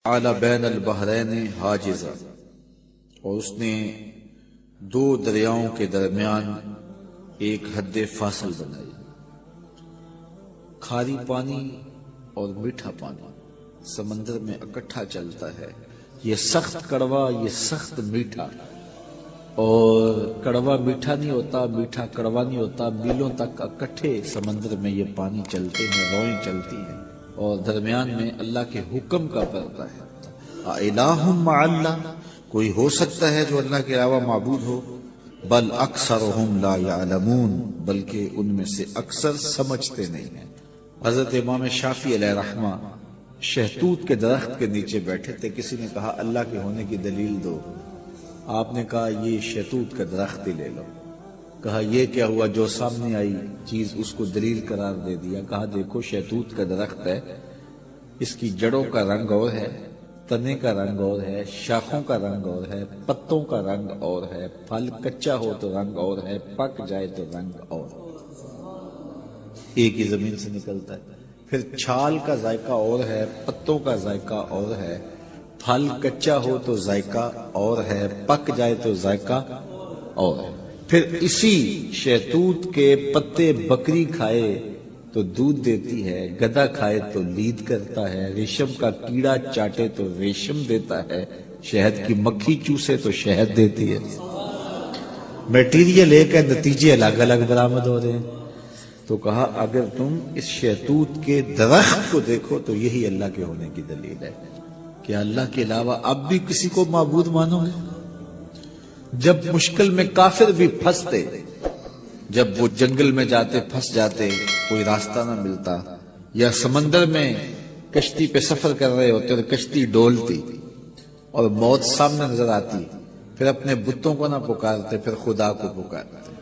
اعلی بین البحرین حاجزا، اور اس نے دو دریاؤں کے درمیان ایک حد فاصل بنائی۔ کھاری پانی اور میٹھا پانی سمندر میں اکٹھا چلتا ہے، یہ سخت کڑوا، یہ سخت میٹھا، اور کڑوا میٹھا نہیں ہوتا، میٹھا کڑوا نہیں ہوتا، میلوں تک اکٹھے سمندر میں یہ پانی چلتے ہیں، روئیں چلتی ہیں، اور درمیان میں اللہ کے حکم کا پردہ ہے۔ الہ مع اللہ، کوئی ہو سکتا ہے جو اللہ کے علاوہ معبود ہو؟ بل اکثرہم لا یعلمون، بلکہ ان میں سے اکثر سمجھتے نہیں ہیں۔ حضرت امام شافعی علیہ رحمہ شہتوت کے درخت کے نیچے بیٹھے تھے، کسی نے کہا اللہ کے ہونے کی دلیل دو، آپ نے کہا یہ شہتوت کا درخت ہی لے لو۔ کہا یہ کیا ہوا؟ جو سامنے آئی چیز اس کو دلیل قرار دے دیا۔ کہا دیکھو شہتوت کا درخت ہے، اس کی جڑوں کا رنگ اور ہے، تنے کا رنگ اور ہے، شاخوں کا رنگ اور ہے، پتوں کا رنگ اور ہے، پھل کچا ہو تو رنگ اور ہے، پک جائے تو رنگ اور، ایک ہی زمین سے نکلتا ہے۔ پھر چھال کا ذائقہ اور ہے، پتوں کا ذائقہ اور ہے، پھل کچا ہو تو ذائقہ اور ہے، پک جائے تو ذائقہ اور ہے۔ پھر اسی شہتوت کے پتے بکری کھائے تو دودھ دیتی ہے، گدھا کھائے تو لید کرتا ہے، ریشم کا کیڑا چاٹے تو ریشم دیتا ہے، شہد کی مکھی چوسے تو شہد دیتی ہے۔ میٹیریل ایک ہے، نتیجے الگ الگ برآمد ہو رہے ہیں۔ تو کہا اگر تم اس شہتوت کے درخت کو دیکھو تو یہی اللہ کے ہونے کی دلیل ہے کہ اللہ کے علاوہ اب بھی کسی کو معبود مانو گے؟ جب مشکل میں کافر بھی پھنستے، جب وہ جنگل میں جاتے پھنس جاتے، کوئی راستہ نہ ملتا، یا سمندر میں کشتی پہ سفر کر رہے ہوتے اور کشتی ڈولتی اور موت سامنے نظر آتی، پھر اپنے بتوں کو نہ پکارتے، پھر خدا کو پکارتے،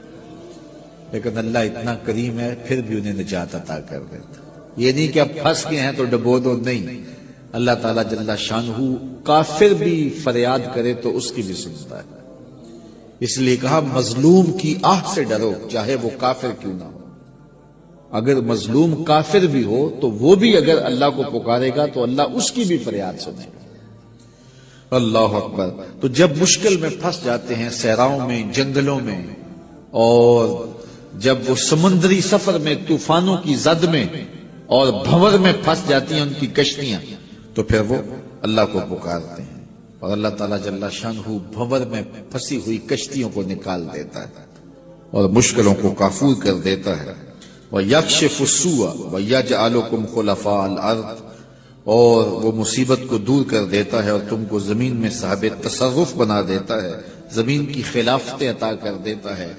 لیکن اللہ اتنا کریم ہے پھر بھی انہیں نجات عطا کر دیتا۔ یہ نہیں کہ اب پھنس گئے ہیں تو ڈبو دو، نہیں، اللہ تعالیٰ جل شانہ کافر بھی فریاد کرے تو اس کی بھی سنتا ہے۔ اس لیے کہا مظلوم کی آہ سے ڈرو، چاہے وہ کافر کیوں نہ ہو۔ اگر مظلوم کافر بھی ہو تو وہ بھی اگر اللہ کو پکارے گا تو اللہ اس کی بھی فریاد سنے گا۔ اللہ اکبر۔ تو جب مشکل میں پھنس جاتے ہیں، صحراؤں میں، جنگلوں میں، اور جب وہ سمندری سفر میں طوفانوں کی زد میں اور بھنور میں پھنس جاتی ہیں ان کی کشتیاں، تو پھر وہ اللہ کو پکارتے ہیں، اور اللہ تعالیٰ جل شانہ بھنور میں پھنسی ہوئی کشتیوں کو نکال دیتا ہے اور مشکلوں کو کافور کر دیتا ہے۔ وَيَكْشِفُ السُّوءَ وَيَجْعَلُكُمْ خُلَفَاءَ الْأَرْضِ، اور وہ مصیبت کو دور کر دیتا ہے اور تم کو زمین میں صاحب تصرف بنا دیتا ہے، زمین کی خلافتیں عطا کر دیتا ہے،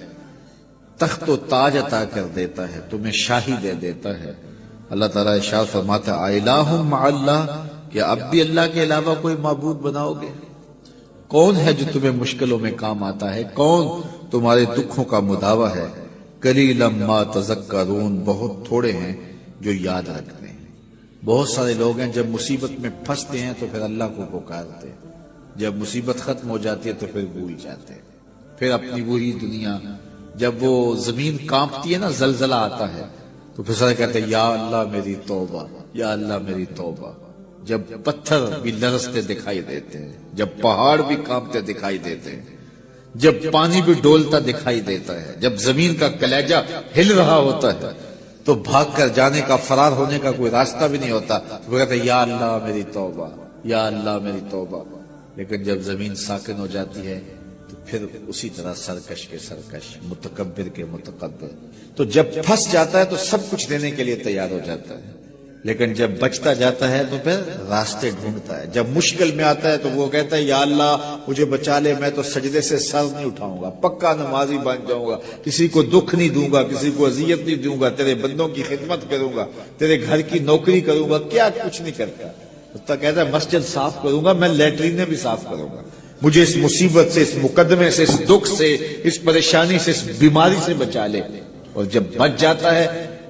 تخت و تاج عطا کر دیتا ہے، تمہیں شاہی دے دیتا ہے۔ اللہ تعالیٰ ارشاد فرماتا ہے الہ مع اللہ، کہ اب بھی اللہ کے علاوہ کوئی معبود بناؤ گے؟ کون ہے جو تمہیں مشکلوں میں کام آتا ہے؟ کون تمہارے دکھوں کا مداوا ہے؟ قلیلا ما تذکرون، بہت تھوڑے ہیں جو یاد رکھتے ہیں۔ بہت سارے لوگ ہیں جب مصیبت میں پھنستے ہیں تو پھر اللہ کو پکارتے ہیں، جب مصیبت ختم ہو جاتی ہے تو پھر بھول جاتے ہیں، پھر اپنی وہی دنیا۔ جب وہ زمین کانپتی ہے نا، زلزلہ آتا ہے، تو پھر سارے کہتے ہیں یا اللہ میری توبہ، یا اللہ میری توبہ۔ جب پتھر بھی لرزتے دکھائی دیتے ہیں، جب پہاڑ بھی کانپتے دکھائی دیتے ہیں، جب پانی بھی ڈولتا دکھائی دیتا ہے، جب زمین کا کلیجہ ہل رہا ہوتا ہے، تو بھاگ کر جانے کا، فرار ہونے کا کوئی راستہ بھی نہیں ہوتا، تو وہ کہتے ہیں یا اللہ میری توبہ، یا اللہ میری توبہ۔ لیکن جب زمین ساکن ہو جاتی ہے تو پھر اسی طرح سرکش کے سرکش، متکبر کے متکبر۔ تو جب پھنس جاتا ہے تو سب کچھ دینے کے لیے تیار ہو جاتا ہے، لیکن جب بچتا جاتا ہے تو پھر راستے ڈھونڈتا ہے۔ جب مشکل میں آتا ہے تو وہ کہتا ہے یا اللہ مجھے بچا لے، میں تو سجدے سے سر نہیں اٹھاؤں گا، پکا نمازی بن جاؤں گا، کسی کو دکھ نہیں دوں گا، کسی کو اذیت نہیں دوں گا، تیرے بندوں کی خدمت کروں گا، تیرے گھر کی نوکری کروں گا، کیا کچھ نہیں کرتا۔ تو کہتا ہے مسجد صاف کروں گا، میں لیٹرینیں بھی صاف کروں گا، مجھے اس مصیبت سے، اس مقدمے سے، اس دکھ سے، اس پریشانی سے، اس بیماری سے بچا لے۔ اور جب بچ جاتا ہے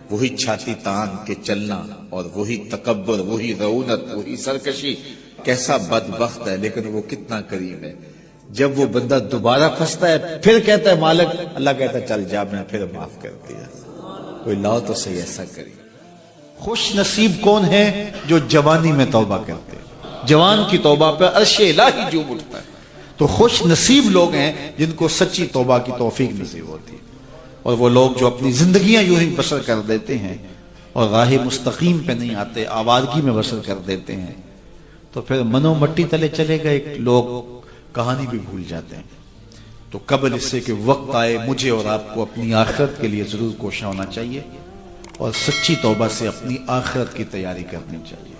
وہی چھاتی تان کے چلنا، اور وہی تکبر، وہی رعونت، وہی سرکشی۔ کیسا بدبخت ہے، لیکن وہ کتنا کریم ہے۔ جب وہ بندہ دوبارہ پھنستا ہے پھر کہتا ہے مالک، اللہ کہتا ہے چل جا، میں پھر معاف کر دیا، کوئی لاؤ تو صحیح ایسا کری۔ خوش نصیب کون ہے جو جوانی میں توبہ کرتے، جوان کی توبہ پہ عرش الہی جھوم اٹھتا ہے۔ تو خوش نصیب لوگ ہیں جن کو سچی توبہ کی توفیق نصیب ہوتی ہے، اور وہ لوگ جو اپنی زندگیاں یوں ہی بسر کر دیتے ہیں اور راہ مستقیم پہ نہیں آتے، آوارگی میں بسر کر دیتے ہیں، تو پھر منو مٹی تلے چلے گئے لوگ کہانی بھی بھول جاتے ہیں۔ تو قبل اس سے کہ وقت آئے مجھے اور آپ کو اپنی آخرت کے لیے ضرور کوشاں ہونا چاہیے اور سچی توبہ سے اپنی آخرت کی تیاری کرنی چاہیے۔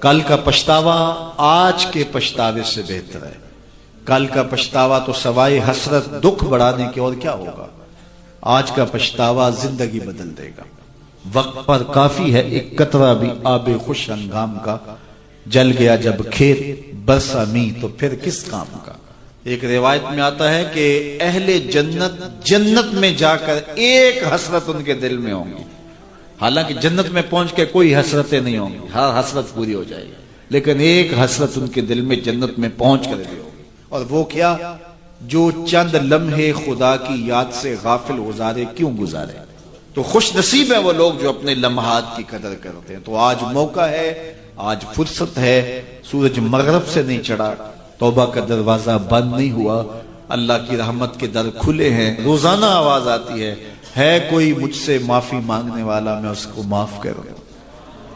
کل کا پچھتاوا آج کے پچھتاوے سے بہتر ہے۔ کل کا پچھتاوا تو سوائے حسرت دکھ بڑھانے کے اور کیا ہوگا؟ آج کا پچھتاوا زندگی بدل دے گا۔ وقت پر کافی ہے ایک قطرہ بھی آب خوش ہنگام کا، جل گیا جب کھیت برسا می تو پھر کس کام کا۔ ایک روایت میں آتا ہے کہ اہل جنت جنت میں جا کر ایک حسرت ان کے دل میں ہوں گی، حالانکہ جنت میں پہنچ کے کوئی حسرتیں نہیں ہوں گی، ہر حسرت پوری ہو جائے گی، لیکن ایک حسرت ان کے دل میں جنت میں پہنچ کر بھی ہوگی، اور وہ کیا؟ جو چند لمحے خدا کی یاد سے غافل گزارے کیوں گزارے۔ تو خوش نصیب ہیں وہ لوگ جو اپنے لمحات کی قدر کرتے ہیں۔ تو آج موقع ہے، آج فرصت ہے، سورج مغرب سے نہیں چڑھا، توبہ کا دروازہ بند نہیں ہوا، اللہ کی رحمت کے در کھلے ہیں، روزانہ آواز آتی ہے کوئی مجھ سے معافی مانگنے والا میں اس کو معاف کروں،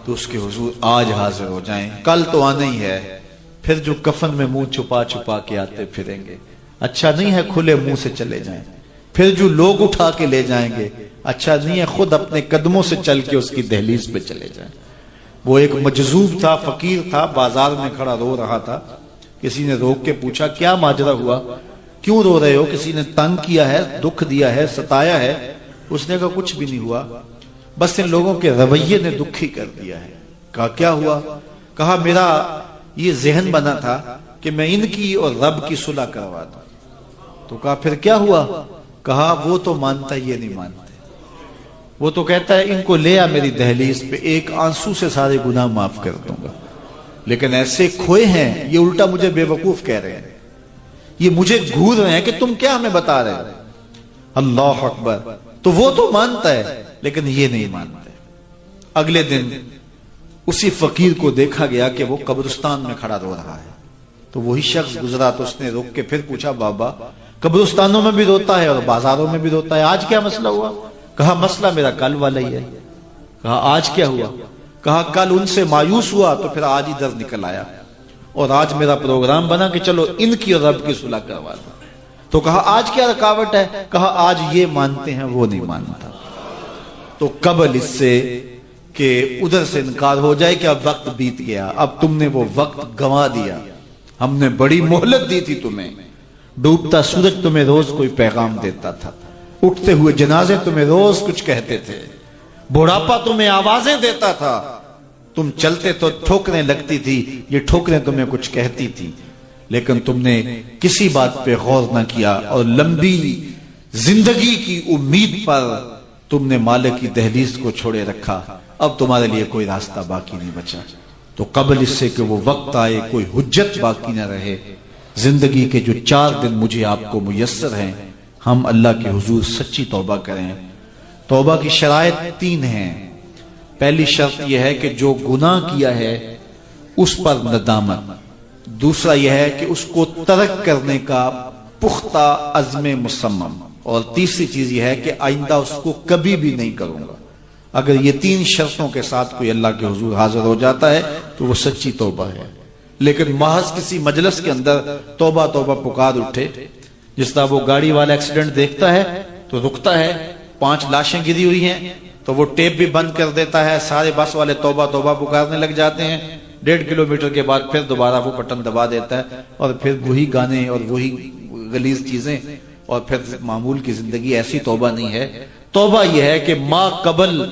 تو اس کے حضور آج حاضر ہو جائیں۔ کل تو آنا ہی ہے، پھر جو کفن میں منہ چھپا چھپا کے آتے پھریں گے، اچھا نہیں ہے کھلے منہ سے چلے جائیں۔ پھر جو لوگ اٹھا کے لے جائیں گے، اچھا نہیں ہے خود اپنے قدموں سے چل کے اس کی دہلیز پہ چلے جائیں۔ وہ ایک مجذوب تھا، فقیر تھا، بازار میں کھڑا رو رہا تھا، کسی نے روک کے پوچھا کیا ماجرا ہوا، کیوں رو رہے ہو، کسی نے تنگ کیا ہے، دکھ دیا ہے، ستایا ہے؟ اس نے کہا کچھ بھی نہیں ہوا، بس ان لوگوں کے رویے نے دکھی کر دیا ہے۔ کہا کیا ہوا؟ کہا میرا یہ ذہن بنا تھا کہ میں ان کی اور رب کی صلح کروا دوں۔ تو کہا پھر کیا ہوا؟ کہا وہ تو مانتا یہ نہیں مانتے، وہ تو کہتا ہے ان کو لے آ میری دہلیز پہ، ایک آنسو سے سارے گناہ معاف کر دوں گا، لیکن ایسے کھوئے ہیں یہ الٹا مجھے بے وقوف کہہ رہے ہیں، یہ مجھے گھور رہے ہیں کہ تم کیا ہمیں بتا رہے ہیں۔ اللہ اکبر۔ تو وہ تو مانتا ہے لیکن یہ نہیں مانتے۔ اگلے دن اسی فقیر کو دیکھا گیا کہ وہ قبرستان میں کھڑا رو رہا ہے، تو وہی شخص گزرا تو اس نے روک کے پھر پوچھا بابا قبرستانوں میں بھی روتا ہے اور بازاروں میں بھی روتا ہے، آج کیا مسئلہ ہوا؟ کہا مسئلہ میرا کل والا ہی ہے۔ کہا آج کیا ہوا؟ کہا کل ان سے مایوس ہوا تو پھر آج ادھر نکل آیا، اور آج میرا پروگرام بنا کہ چلو ان کی اور رب کی صلح کروا دو۔ تو کہا آج کیا رکاوٹ ہے؟ کہا آج یہ مانتے ہیں وہ نہیں مانتا۔ تو قبل اس سے کہ ادھر سے انکار ہو جائے کہ اب وقت بیت گیا، اب تم نے وہ وقت گنوا دیا، ہم نے بڑی مہلت دی تھی تمہیں، ڈوبتا سورج تمہیں روز کوئی پیغام دیتا تھا، اٹھتے ہوئے جنازے تمہیں روز کچھ کہتے تھے، بڑھاپا تمہیں آوازیں دیتا تھا، تم چلتے تو ٹھوکریں لگتی تھی، یہ ٹھوکریں تمہیں کچھ کہتی تھی، لیکن تم نے کسی بات پہ غور نہ کیا، اور لمبی زندگی کی امید پر تم نے مالک کی دہلیز کو چھوڑے رکھا، اب تمہارے لیے کوئی راستہ باقی نہیں بچا۔ تو قبل اس سے کہ وہ وقت آئے کوئی حجت باقی نہ رہے، زندگی کے جو 4 دن مجھے آپ کو میسر ہیں، ہم اللہ کے حضور سچی توبہ کریں۔ توبہ کی شرائط 3 ہیں۔ پہلی شرط یہ ہے کہ جو گناہ کیا ہے اس پر ندامت، دوسرا یہ ہے کہ اس کو ترک کرنے کا پختہ عزم مصمم، اور تیسری چیز یہ ہے کہ آئندہ اس کو کبھی بھی نہیں کروں گا۔ اگر یہ 3 شرطوں کے ساتھ کوئی اللہ کے حضور حاضر ہو جاتا ہے تو وہ سچی توبہ ہے۔ لیکن محض کسی مجلس کے اندر توبہ توبہ پکار اٹھے، جس طرح وہ گاڑی والا ایکسیڈنٹ دیکھتا ہے تو رکتا ہے، 5 لاشیں گری ہوئی ہیں تو وہ ٹیپ بھی بند کر دیتا ہے، سارے بس والے توبہ توبہ پکارنے لگ جاتے ہیں، 1.5 کلومیٹر کے بعد پھر دوبارہ وہ بٹن دبا دیتا ہے، اور پھر وہی گانے اور وہی غلیظ چیزیں، اور پھر معمول کی زندگی۔ ایسی توبہ نہیں ہے۔ توبہ یہ ہے کہ ما قبل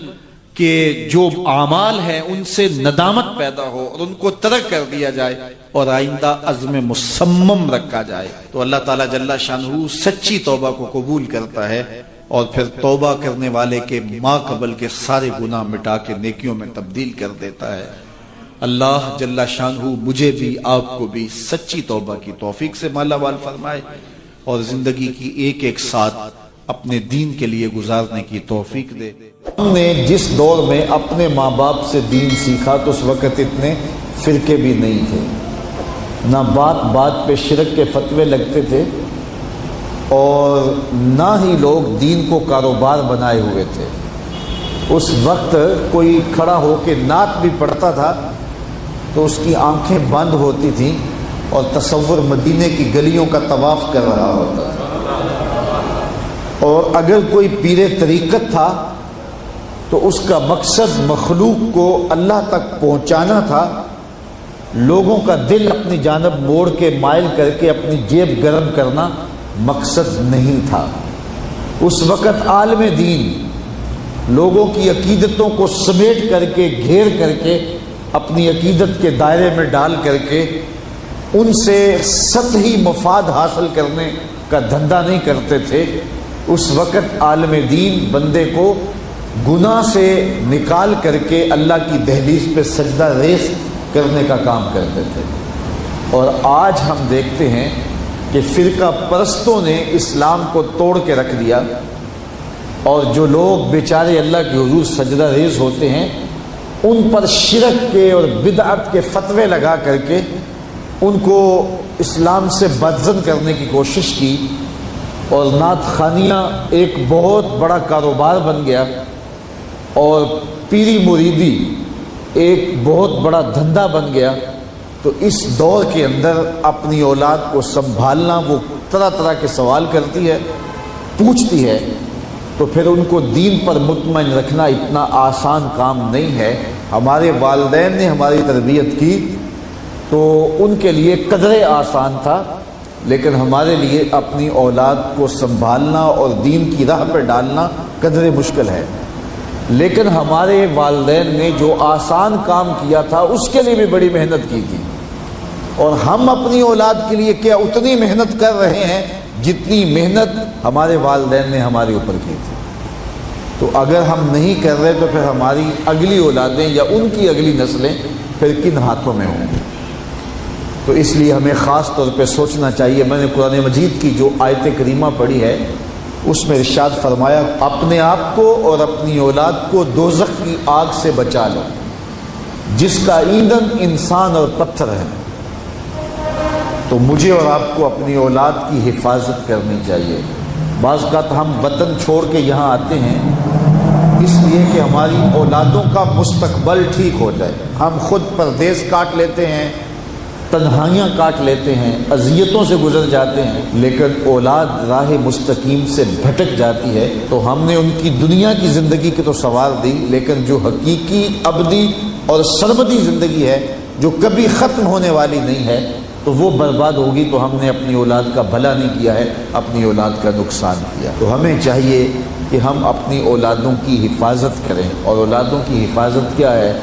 کہ جو اعمال ہیں ان سے ندامت پیدا ہو اور ان کو ترک کر دیا جائے اور آئندہ عزم مصمم رکھا جائے، تو اللہ تعالیٰ جل شانہ سچی توبہ کو قبول کرتا ہے، اور پھر توبہ کرنے والے کے ما قبل کے سارے گناہ مٹا کے نیکیوں میں تبدیل کر دیتا ہے۔ اللہ جل شانہ مجھے بھی آپ کو بھی سچی توبہ کی توفیق سے مالا مال فرمائے، اور زندگی کی ایک ایک ساتھ اپنے دین کے لیے گزارنے کی توفیق دے۔ ہم نے جس دور میں اپنے ماں باپ سے دین سیکھا تو اس وقت اتنے فرقے بھی نہیں تھے، نہ بات بات پہ شرک کے فتوے لگتے تھے، اور نہ ہی لوگ دین کو کاروبار بنائے ہوئے تھے۔ اس وقت کوئی کھڑا ہو کے نعت بھی پڑھتا تھا تو اس کی آنکھیں بند ہوتی تھیں اور تصور مدینے کی گلیوں کا طواف کر رہا ہوتا تھا، اور اگر کوئی پیر طریقت تھا تو اس کا مقصد مخلوق کو اللہ تک پہنچانا تھا، لوگوں کا دل اپنی جانب موڑ کے مائل کر کے اپنی جیب گرم کرنا مقصد نہیں تھا۔ اس وقت عالم دین لوگوں کی عقیدتوں کو سمیٹ کر کے، گھیر کر کے، اپنی عقیدت کے دائرے میں ڈال کر کے ان سے سطحی مفاد حاصل کرنے کا دھندا نہیں کرتے تھے۔ اس وقت عالم دین بندے کو گناہ سے نکال کر کے اللہ کی دہلیز پہ سجدہ ریز کرنے کا کام کرتے تھے۔ اور آج ہم دیکھتے ہیں کہ فرقہ پرستوں نے اسلام کو توڑ کے رکھ دیا، اور جو لوگ بیچارے اللہ کے حضور سجدہ ریز ہوتے ہیں ان پر شرک کے اور بدعت کے فتوے لگا کر کے ان کو اسلام سے بدزن کرنے کی کوشش کی، اور نعت خوانیاں ایک بہت بڑا کاروبار بن گیا، اور پیری مریدی ایک بہت بڑا دھندا بن گیا۔ تو اس دور کے اندر اپنی اولاد کو سنبھالنا، وہ طرح طرح کے سوال کرتی ہے، پوچھتی ہے، تو پھر ان کو دین پر مطمئن رکھنا اتنا آسان کام نہیں ہے۔ ہمارے والدین نے ہماری تربیت کی تو ان کے لیے قدرے آسان تھا، لیکن ہمارے لیے اپنی اولاد کو سنبھالنا اور دین کی راہ پر ڈالنا قدرے مشکل ہے۔ لیکن ہمارے والدین نے جو آسان کام کیا تھا اس کے لیے بھی بڑی محنت کی تھی، اور ہم اپنی اولاد کے لیے کیا اتنی محنت کر رہے ہیں جتنی محنت ہمارے والدین نے ہمارے اوپر کی تھی۔ تو اگر ہم نہیں کر رہے تو پھر ہماری اگلی اولادیں یا ان کی اگلی نسلیں پھر کن ہاتھوں میں ہوں گی؟ تو اس لیے ہمیں خاص طور پہ سوچنا چاہیے۔ میں نے قرآن مجید کی جو آیت کریمہ پڑھی ہے اس میں ارشاد فرمایا، اپنے آپ کو اور اپنی اولاد کو دوزخ کی آگ سے بچا لو جس کا ایندھن انسان اور پتھر ہے۔ تو مجھے اور آپ کو اپنی اولاد کی حفاظت کرنی چاہیے۔ بعض اوقات ہم وطن چھوڑ کے یہاں آتے ہیں اس لیے کہ ہماری اولادوں کا مستقبل ٹھیک ہو جائے۔ ہم خود پردیس کاٹ لیتے ہیں، تنہائیاں کاٹ لیتے ہیں، اذیتوں سے گزر جاتے ہیں، لیکن اولاد راہ مستقیم سے بھٹک جاتی ہے۔ تو ہم نے ان کی دنیا کی زندگی کی تو سنوار دی، لیکن جو حقیقی ابدی اور سرمدی زندگی ہے جو کبھی ختم ہونے والی نہیں ہے تو وہ برباد ہوگی۔ تو ہم نے اپنی اولاد کا بھلا نہیں کیا ہے، اپنی اولاد کا نقصان کیا۔ تو ہمیں چاہیے کہ ہم اپنی اولادوں کی حفاظت کریں، اور اولادوں کی حفاظت کیا ہے؟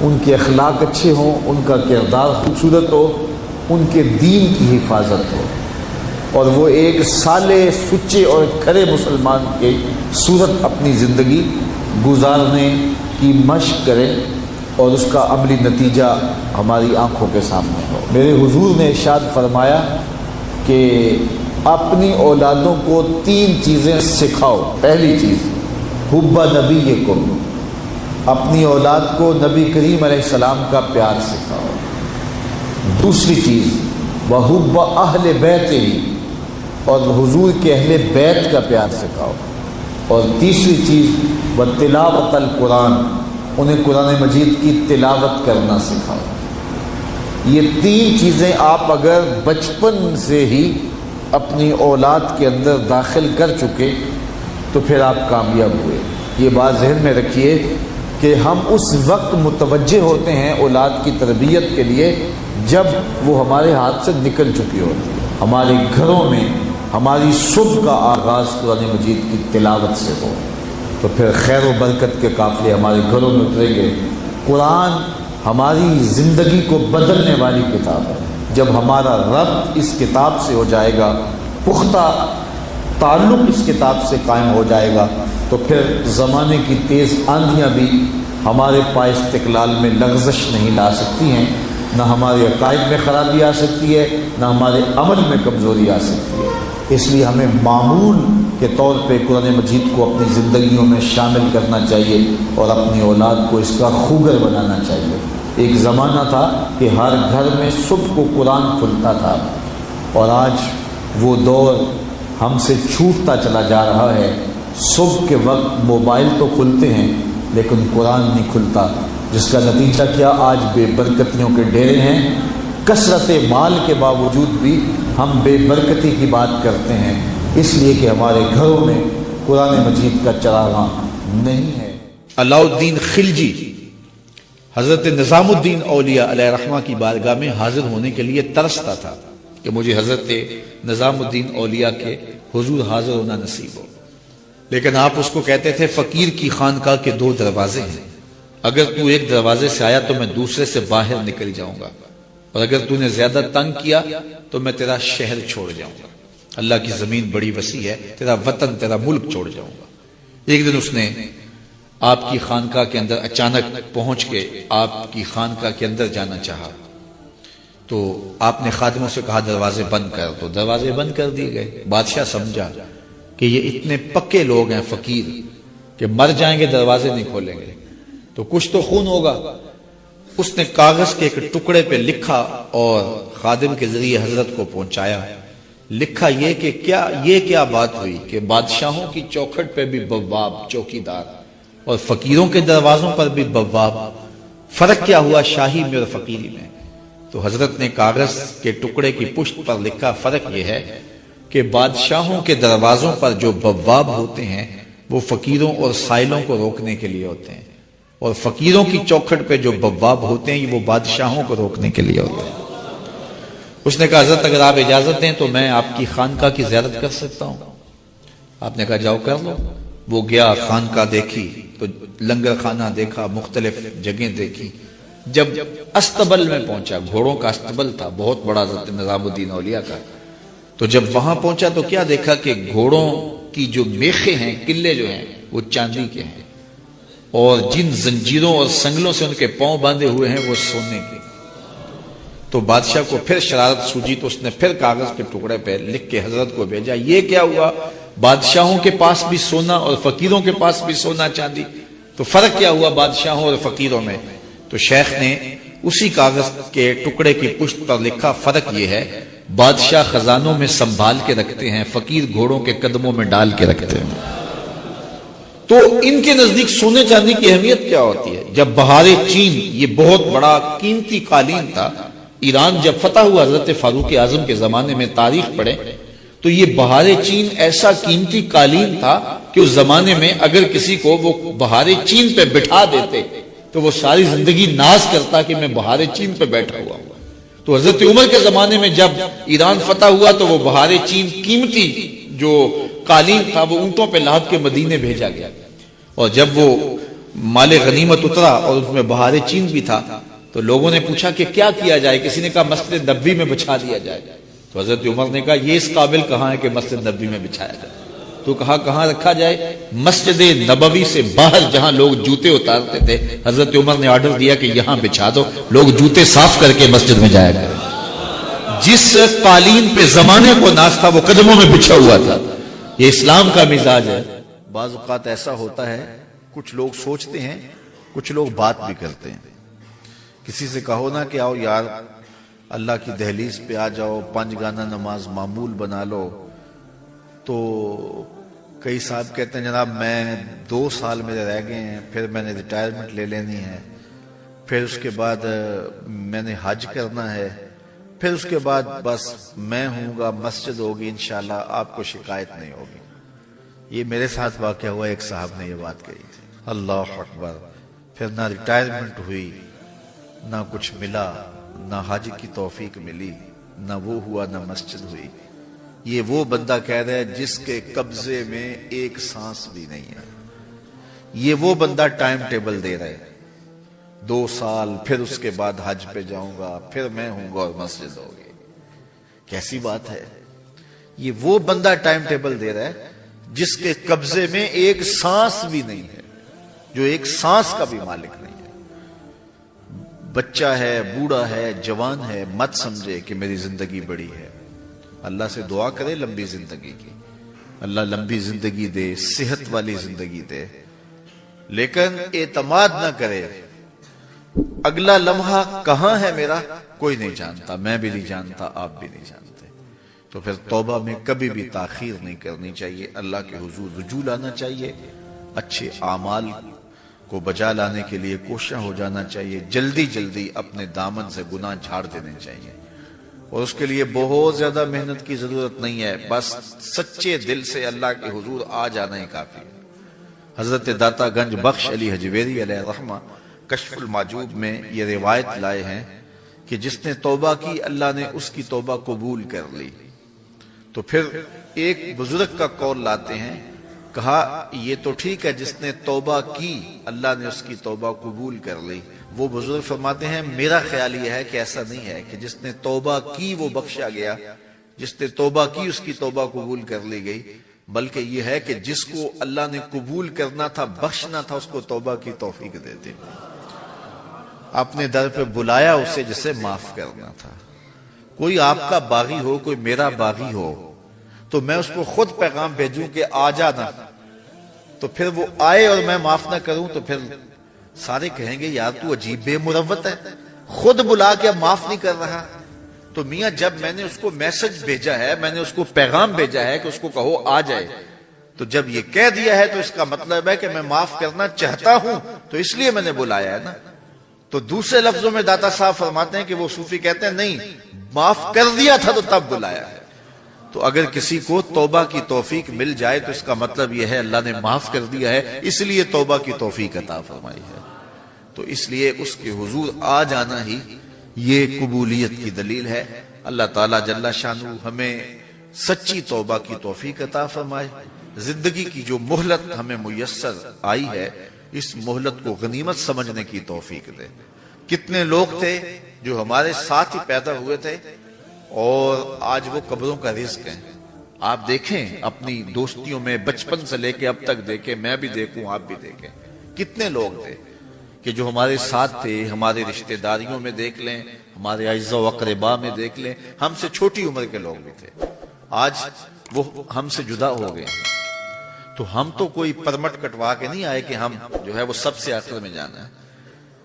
ان کے اخلاق اچھے ہوں، ان کا کردار خوبصورت ہو، ان کے دین کی حفاظت ہو، اور وہ ایک صالح، سچے اور کھرے مسلمان کے صورت اپنی زندگی گزارنے کی مشق کریں، اور اس کا عملی نتیجہ ہماری آنکھوں کے سامنے ہو۔ میرے حضور نے ارشاد فرمایا کہ اپنی اولادوں کو 3 چیزیں سکھاؤ۔ پہلی چیز حب نبیکم، اپنی اولاد کو نبی کریم علیہ السلام کا پیار سکھاؤ۔ دوسری چیز وحب اہل بیتہ، اور حضور کے اہل بیت کا پیار سکھاؤ۔ اور تیسری چیز وتلاوت القرآن، انہیں قرآن مجید کی تلاوت کرنا سکھاؤ۔ یہ 3 چیزیں آپ اگر بچپن سے ہی اپنی اولاد کے اندر داخل کر چکے تو پھر آپ کامیاب ہوئے۔ یہ بات ذہن میں رکھیے کہ ہم اس وقت متوجہ ہوتے ہیں اولاد کی تربیت کے لیے جب وہ ہمارے ہاتھ سے نکل چکی ہوتی ہے۔ ہمارے گھروں میں ہماری صبح کا آغاز قرآن مجید کی تلاوت سے ہو تو پھر خیر و برکت کے قافلے ہمارے گھروں میں اتریں گے۔ قرآن ہماری زندگی کو بدلنے والی کتاب ہے۔ جب ہمارا ربط اس کتاب سے ہو جائے گا، پختہ تعلق اس کتاب سے قائم ہو جائے گا، تو پھر زمانے کی تیز آندھیاں بھی ہمارے پائے استقلال میں لغزش نہیں لا سکتی ہیں، نہ ہمارے عقائد میں خرابی آ سکتی ہے، نہ ہمارے عمل میں کمزوری آ سکتی ہے۔ اس لیے ہمیں معمول کے طور پہ قرآن مجید کو اپنی زندگیوں میں شامل کرنا چاہیے اور اپنی اولاد کو اس کا خوگر بنانا چاہیے۔ ایک زمانہ تھا کہ ہر گھر میں صبح کو قرآن کھلتا تھا، اور آج وہ دور ہم سے چھوٹتا چلا جا رہا ہے۔ صبح کے وقت موبائل تو کھلتے ہیں لیکن قرآن نہیں کھلتا، جس کا نتیجہ کیا؟ آج بے برکتیوں کے ڈیرے ہیں۔ کثرت مال کے باوجود بھی ہم بے برکتی کی بات کرتے ہیں، اس لیے کہ ہمارے گھروں میں قرآن مجید کا چراغاں نہیں ہے۔ علاؤ الدین خلجی حضرت نظام الدین اولیاء علیہ رحمہ کی بارگاہ میں حاضر ہونے کے لیے ترستا تھا کہ مجھے حضرت نظام الدین اولیاء کے حضور حاضر ہونا نصیب ہو، لیکن آپ اس کو کہتے تھے فقیر کی خانقاہ کے 2 دروازے ہیں، اگر تو ایک دروازے سے آیا تو میں دوسرے سے باہر نکل جاؤں گا، اور اگر تو نے زیادہ تنگ کیا تو میں تیرا شہر چھوڑ جاؤں گا، اللہ کی زمین بڑی وسیع ہے، تیرا وطن تیرا ملک چھوڑ جاؤں گا۔ ایک دن اس نے آپ کی خانقاہ کے اندر اچانک پہنچ کے آپ کی خانقاہ کے اندر جانا چاہا، تو آپ نے خادموں سے کہا دروازے بند کر، تو دروازے بند کر دیے گئے۔ بادشاہ سمجھا کہ یہ اتنے پکے لوگ ہیں فقیر کہ مر جائیں گے دروازے نہیں کھولیں گے، تو کچھ تو خون ہوگا۔ اس نے کاغذ کے ایک ٹکڑے پہ لکھا اور خادم کے ذریعے حضرت کو پہنچایا۔ لکھا یہ کہ کیا بات ہوئی کہ بادشاہوں کی چوکھٹ پہ بھی بواب چوکیدار اور فقیروں کے دروازوں پر بھی بواب، فرق کیا ہوا شاہی میں اور فقیری میں؟ تو حضرت نے کاغذ کے ٹکڑے کی پشت پر لکھا فرق یہ ہے کہ بادشاہوں کے دروازوں پر جو بواب ہوتے ہیں وہ فقیروں اور سائلوں کو روکنے کے لیے ہوتے ہیں، اور فقیروں کی چوکھٹ پہ جو بواب ہوتے ہیں وہ بادشاہوں کو روکنے کے لیے ہوتے ہیں۔ اس نے کہا حضرت اگر آپ اجازت دیں تو میں آپ کی خانقاہ کی زیارت کر سکتا ہوں؟ آپ نے کہا جاؤ کر لو۔ وہ گیا، خانقاہ دیکھی تو لنگر خانہ دیکھا، مختلف جگہیں دیکھی۔ جب استبل میں پہنچا، گھوڑوں کا استبل تھا بہت بڑا حضرت نظام الدین اولیاء کا، تو جب وہاں پہنچا تو کیا دیکھا کہ گھوڑوں کی جو میخیں ہیں، قلے جو ہیں وہ چاندی کے ہیں، اور جن زنجیروں اور سنگلوں سے ان کے پاؤں باندھے ہوئے ہیں وہ سونے کے۔ تو بادشاہ کو پھر شرارت سوجی تو اس نے پھر کاغذ کے ٹکڑے پہ لکھ کے حضرت کو بھیجا، یہ کیا ہوا؟ بادشاہوں کے پاس بھی سونا اور فقیروں کے پاس بھی سونا چاندی، تو فرق کیا ہوا بادشاہوں اور فقیروں میں؟ تو شیخ نے اسی کاغذ کے ٹکڑے کی پشت پر لکھا فرق یہ ہے بادشاہ خزانوں میں سنبھال کے رکھتے ہیں، فقیر گھوڑوں کے قدموں میں ڈال کے رکھتے ہیں۔ تو ان کے نزدیک سونے چاندی کی اہمیت کیا ہوتی ہے؟ جب بہار چین، یہ بہت بڑا قیمتی قالین تھا، ایران جب فتح ہوا حضرت فاروق اعظم کے زمانے میں، تاریخ پڑھیں تو یہ بہار چین ایسا قیمتی قالین تھا کہ اس زمانے میں اگر کسی کو وہ بہار چین پہ بٹھا دیتے تو وہ ساری زندگی ناز کرتا کہ میں بہار چین پہ بیٹھا ہوا ہوں۔ تو حضرت عمر کے زمانے میں جب ایران فتح ہوا تو وہ بہار چین قیمتی جو قالین تھا وہ اونٹوں پہ لاد کے مدینے بھیجا گیا، اور جب وہ مال غنیمت اترا اور اس میں بہار چین بھی تھا تو لوگوں نے پوچھا کہ کیا کیا جائے؟ کسی نے کہا مسجد نبوی میں بچھا دیا جائے، تو حضرت عمر نے کہا یہ اس قابل کہاں ہے کہ مسجد نبوی میں بچھایا جائے؟ تو کہا کہاں رکھا جائے؟ مسجد نبوی سے باہر جہاں لوگ جوتے اتارتے تھے، حضرت عمر نے آرڈر دیا کہ یہاں بچھا دو، لوگ جوتے صاف کر کے مسجد میں جایا کریں۔ جس قالین پہ زمانے کو ناز تھا وہ قدموں میں بچھا ہوا تھا۔ یہ اسلام کا مزاج ہے۔ بعض اوقات ایسا ہوتا ہے، کچھ لوگ سوچتے ہیں، کچھ لوگ بات بھی کرتے ہیں۔ کسی سے کہو نا کہ آؤ یار اللہ کی دہلیز پہ آ جاؤ، 5 گانا نماز معمول بنا لو، تو کئی صاحب کہتے ہیں جناب میں 2 سال میرے رہ گئے ہیں، پھر میں نے ریٹائرمنٹ لے لینی ہے، پھر اس کے بعد میں نے حج کرنا ہے، پھر اس کے بعد بس میں ہوں گا، مسجد ہوگی انشاءاللہ، آپ کو شکایت نہیں ہوگی۔ یہ میرے ساتھ واقع ہوا، ایک صاحب نے یہ بات کہی تھی۔ اللہ اکبر! پھر نہ ریٹائرمنٹ ہوئی، نہ کچھ ملا، نہ حج کی توفیق ملی، نہ وہ ہوا، نہ مسجد ہوئی۔ یہ وہ بندہ کہہ رہا ہے جس کے قبضے میں ایک سانس بھی نہیں ہے۔ یہ وہ بندہ ٹائم ٹیبل دے رہا ہے 2 سال، پھر اس کے بعد حج پہ جاؤں گا، پھر میں ہوں گا اور مسجد ہوگی۔ کیسی بات ہے؟ یہ وہ بندہ ٹائم ٹیبل دے رہا ہے جس کے قبضے میں ایک سانس بھی نہیں ہے، جو ایک سانس کا بھی مالک نہیں ہے۔ بچہ ہے، بوڑھا ہے، جوان ہے، مت سمجھے کہ میری زندگی بڑی ہے۔ اللہ سے دعا کرے لمبی زندگی کی، اللہ لمبی زندگی دے، صحت والی زندگی دے، لیکن اعتماد نہ کرے اگلا لمحہ کہاں ہے میرا کوئی نہیں جانتا، میں بھی نہیں جانتا، آپ بھی نہیں جانتے، تو پھر توبہ میں کبھی بھی تاخیر نہیں کرنی چاہیے، اللہ کے حضور رجوع لانا چاہیے، اچھے اعمال کو بجا لانے کے لیے کوشاں ہو جانا چاہیے، جلدی جلدی اپنے دامن سے گناہ جھاڑ دینے چاہیے، اور اس کے لیے بہت زیادہ محنت کی ضرورت نہیں ہے، بس سچے دل سے اللہ کے حضور آ جانا ہی کافی ہے۔ حضرت داتا گنج بخش علی حجویری علیہ رحمہ کشف المعجوب میں یہ روایت لائے ہیں کہ جس نے توبہ کی اللہ نے اس کی توبہ قبول کر لی۔ تو پھر ایک بزرگ کا قول لاتے ہیں، کہا یہ تو ٹھیک ہے جس نے توبہ کی اللہ نے اس کی توبہ قبول کر لی، وہ بزرگ فرماتے ہیں میرا خیال یہ ہے کہ ایسا نہیں ہے کہ جس نے توبہ کی وہ بخشا گیا، جس نے توبہ کی اس کی توبہ قبول کر لی گئی، بلکہ یہ ہے کہ جس کو اللہ نے قبول کرنا تھا بخشنا تھا اس کو توبہ کی توفیق دیتے، اپنے در پہ بلایا اسے جسے معاف کرنا تھا۔ کوئی آپ کا باغی ہو، کوئی میرا باغی ہو، تو میں اس کو خود پیغام بھیجوں کہ آ جانا، تو پھر وہ آئے اور میں معاف نہ کروں تو پھر سارے کہیں گے یار تو عجیب بے مروت ہے، خود بلا کے معاف نہیں کر رہا۔ تو میاں جب میں نے اس کو میسج بھیجا ہے، میں نے اس کو پیغام بھیجا ہے کہ اس کو کہو آ جائے، تو جب یہ کہہ دیا ہے تو اس کا مطلب ہے کہ میں معاف کرنا چاہتا ہوں، تو اس لیے میں نے بلایا ہے نا۔ تو دوسرے لفظوں میں داتا صاحب فرماتے ہیں کہ وہ صوفی کہتے ہیں نہیں، معاف کر دیا تھا تو تب بلایا ہے۔ تو اگر کسی کو توبہ کی توفیق مل جائے تو اس کا مطلب یہ ہے اللہ نے معاف کر دیا ہے، اس لیے توبہ کی توفیق عطا فرمائی ہے۔ تو اس لیے اس کے حضور آ جانا ہی یہ قبولیت کی دلیل ہے۔ اللہ تعالیٰ جل شانہ ہمیں سچی توبہ کی توفیق عطا فرمائے، زندگی کی جو مہلت ہمیں میسر آئی ہے اس مہلت کو غنیمت سمجھنے کی توفیق دے۔ کتنے لوگ تھے جو ہمارے ساتھ ہی پیدا ہوئے تھے اور آج وہ قبروں کا رزق ہیں۔ آپ دیکھیں اپنی دوستیوں میں بچپن سے لے کے اب تک دیکھیں، میں بھی دیکھوں آپ بھی دیکھیں، کتنے لوگ تھے کہ جو ہمارے ساتھ تھے، ہمارے رشتہ داریوں میں دیکھ لیں، ہمارے اعزاء و اقرباء میں دیکھ لیں، ہم سے چھوٹی عمر کے لوگ بھی تھے، آج وہ ہم سے جدا ہو گئے۔ تو ہم تو کوئی پرمٹ کٹوا کے نہیں آئے کہ ہم جو ہے وہ سب سے آخر میں جانا ہے،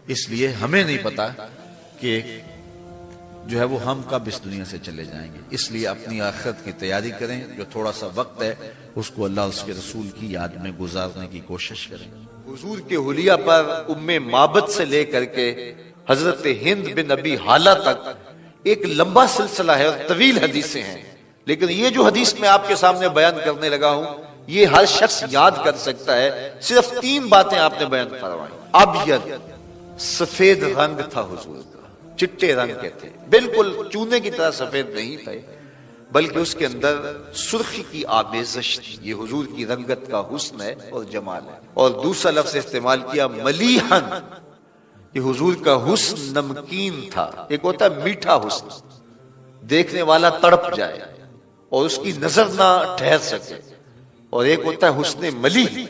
اس لیے ہمیں نہیں پتا کہ جو ہے وہ ہم کب اس دنیا سے چلے جائیں گے، اس لیے اپنی آخرت کی تیاری کریں، جو تھوڑا سا وقت ہے اس کو اللہ اس کے رسول کی یاد میں گزارنے کی کوشش کریں۔ حضور کے حلیہ پر ام معبد سے لے کر کے حضرت ہند بن ابی حالہ تک ایک لمبا سلسلہ ہے اور طویل حدیثیں ہیں، لیکن یہ جو حدیث میں آپ کے سامنے بیان کرنے لگا ہوں یہ ہر شخص یاد کر سکتا ہے۔ صرف 3 باتیں آپ نے بیان فرمائی۔ ابیض، سفید رنگ تھا حضور کا، چٹے رنگ کے تھے، بالکل چونے کی طرح سفید نہیں تھے، بلکہ اس کے اندر سرخی کی آمیزش تھی۔ یہ حضور کی رنگت کا حسن ہے اور جمال ہے۔ اور دوسرا لفظ استعمال کیا ملیحن، یہ حضور کا حسن نمکین تھا۔ ایک ہوتا ہے میٹھا حسن، دیکھنے والا تڑپ جائے اور اس کی نظر نہ ٹھہر سکے، اور ایک ہوتا ہے حسن ملیح،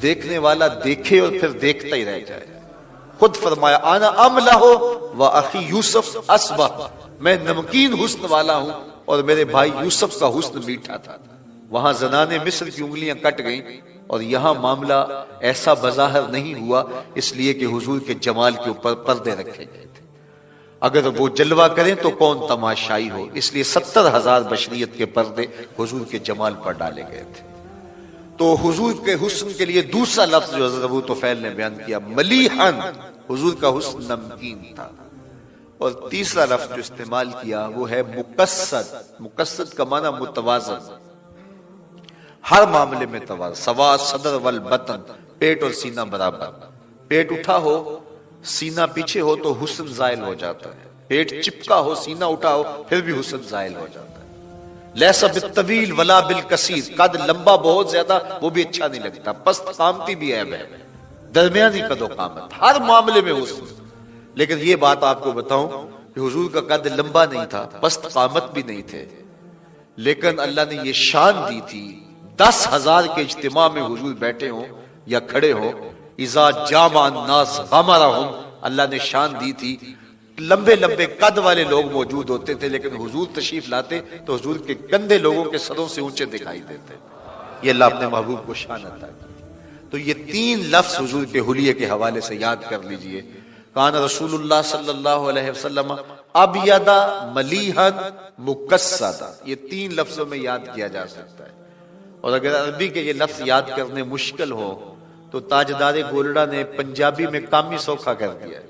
دیکھنے والا دیکھے اور پھر دیکھتا ہی رہ جائے۔ خود فرمایا انا املہ و اخی یوسف اسبح، میں نمکین حسن والا ہوں اور میرے بھائی یوسف کا حسن میٹھا تھا۔ وہاں زنان مصر کی انگلیاں کٹ گئیں اور یہاں معاملہ ایسا بظاہر نہیں ہوا، اس لیے کہ حضور کے جمال کے اوپر پردے رکھے گئے تھے۔ اگر وہ جلوہ کریں تو کون تماشائی ہو، اس لیے 70,000 بشریت کے پردے حضور کے جمال پر ڈالے گئے تھے۔ تو حضور کے حسن کے لیے دوسرا لفظ جو حضرت ابو طفیل نے بیان کیا ملیحن، حضور کا حسن نمکین تھا۔ اور تیسرا لفظ جو استعمال کیا وہ ہے مقصد۔ مقصد کا معنی متوازن، ہر معاملے میں توازن، سوا صدر والبطن، پیٹ اور سینہ برابر۔ پیٹ اٹھا ہو سینہ پیچھے ہو تو حسن زائل ہو جاتا ہے، پیٹ چپکا ہو سینہ اٹھا ہو پھر بھی حسن زائل ہو جاتا ہے۔ لیسا بالطویل ولا بالکثیر، قد لمبا بہت زیادہ وہ بھی اچھا نہیں لگتا، پست قامتی بھی عیب ہے، درمیانی قد و قامت، ہر معاملے میں حسن۔ لیکن یہ بات آپ کو بتاؤں کہ حضور کا قد لمبا نہیں تھا، پست قامت بھی نہیں تھے، لیکن اللہ نے یہ شان دی تھی 10,000 کے اجتماع میں حضور بیٹھے ہوں یا کھڑے ہوں، اذا جامع الناس غمرہم، اللہ نے شان دی تھی لمبے لمبے قد والے لوگ موجود ہوتے تھے، لیکن حضور تشریف لاتے تو حضور کے کندھے لوگوں کے سروں سے اونچے دکھائی دیتے۔ یہ اللہ اپنے محبوب کو شان عطا کی۔ تو یہ 3 لفظ حضور کے حلیے کے حوالے سے یاد کر لیجئے۔ کان رسول اللہ صلی اللہ علیہ وسلم ابیض ملیحا مکسدا، یہ 3 لفظوں میں یاد کیا جا سکتا ہے۔ اور اگر عربی کے یہ لفظ یاد کرنے مشکل ہو تو تاجدار گولڑا نے پنجابی میں کامی سوکھا کر دیا۔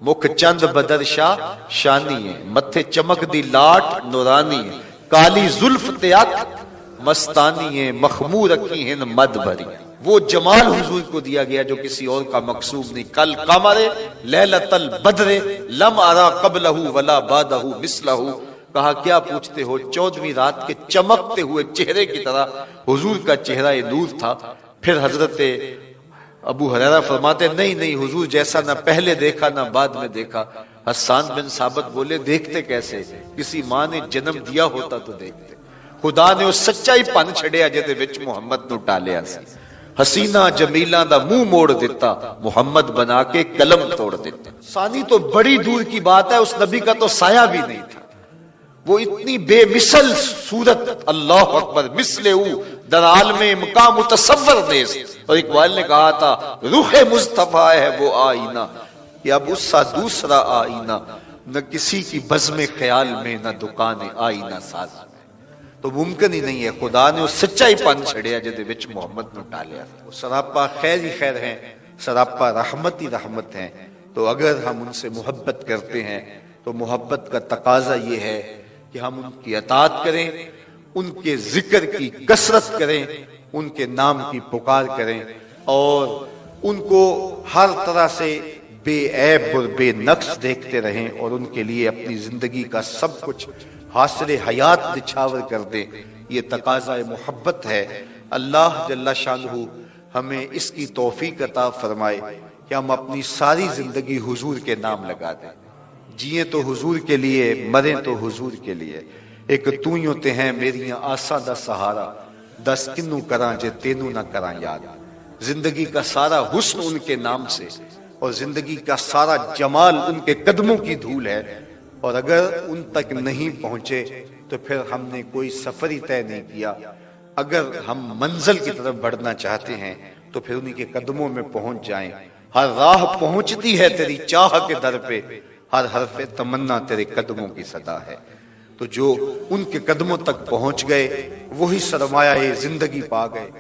مکھ چند بدر شاہ شانی ہے، متھے چمک دی لاٹ نورانی ہے، کالی زلف تیاک مستانی ہے، مخمور رکھی ہیں مد بھری۔ وہ جمال حضور کو دیا گیا جو کسی اور کا مقصوب نہیں۔ کل قمر لیلۃ البدر لم ارا قبلہ ولا بعدہ مثلہ، کہا کیا پوچھتے ہو، 14ویں رات کے چمکتے ہوئے چہرے کی طرح حضور کا چہرہ نور تھا۔ پھر حضرت ابو ہریرہ فرماتے نہیں حضور جیسا نہ پہلے دیکھا نہ بعد میں دیکھا۔ حسان بن ثابت بولے دیکھتے کیسے، کسی ماں نے جنم دیا ہوتا تو دیکھتے۔ خدا نے وہ سچائی پن چھڑیا جہدے وچ محمد نو ٹالیا سی۔ حسینہ جمیلہ دا منہ موڑ دیتا، محمد بنا کے قلم توڑ دیتا۔ ثانی تو بڑی دور کی بات ہے، اس نبی کا تو سایہ بھی نہیں تھا۔ وہ اتنی بے مثل صورت، اللہ اکبر، مثل او در عالم مقام متصور نیز۔ اور اقبال نے کہا تھا روح مصطفیٰ ہے وہ آئینہ، کہ اب اس سا دوسرا آئینہ، نہ کسی کی بزم خیال میں نہ دکان آئینہ ساز میں۔ تو ممکن ہی نہیں ہے، خدا نے وہ سچائی پن چھڑیا جدے وچ محمد نو ٹالیا۔ وہ سراپا خیر ہی خیر ہیں، سراپا رحمت ہی رحمت ہیں۔ تو اگر ہم ان سے محبت کرتے ہیں تو محبت کا تقاضا یہ ہے کہ ہم ان کی اطاعت کریں، ان کے ذکر کی کثرت کریں، ان کے نام کی پکار کریں، اور ان کو ہر طرح سے بے عیب اور بے نقص دیکھتے رہیں، اور ان کے لیے اپنی زندگی کا سب کچھ حاصل حیات نچھاور کر دیں۔ یہ تقاضا محبت ہے۔ اللہ جل شانہ ہمیں اس کی توفیق عطا فرمائے کہ ہم اپنی ساری زندگی حضور کے نام لگا دیں، جیئیں تو حضور کے لیے، مریں تو حضور کے لیے۔ ایک تو یوں تے ہیں میریاں آساں دا سہارا، دس کنوں کراں جے تینوں نہ کراں یاد۔ زندگی کا سارا حسن ان کے نام سے، اور زندگی کا سارا جمال ان کے قدموں کی دھول ہے۔ اور اگر ان تک نہیں پہنچے تو پھر ہم نے کوئی سفر ہی طے نہیں کیا۔ اگر ہم منزل کی طرف بڑھنا چاہتے ہیں تو پھر انہی کے قدموں میں پہنچ جائیں۔ ہر راہ پہنچتی ہے تیری چاہ کے در پہ، ہر حرف تمنا تیرے قدموں کی صدا ہے۔ تو جو ان کے قدموں تک پہنچ گئے وہی سرمایہ زندگی پا گئے۔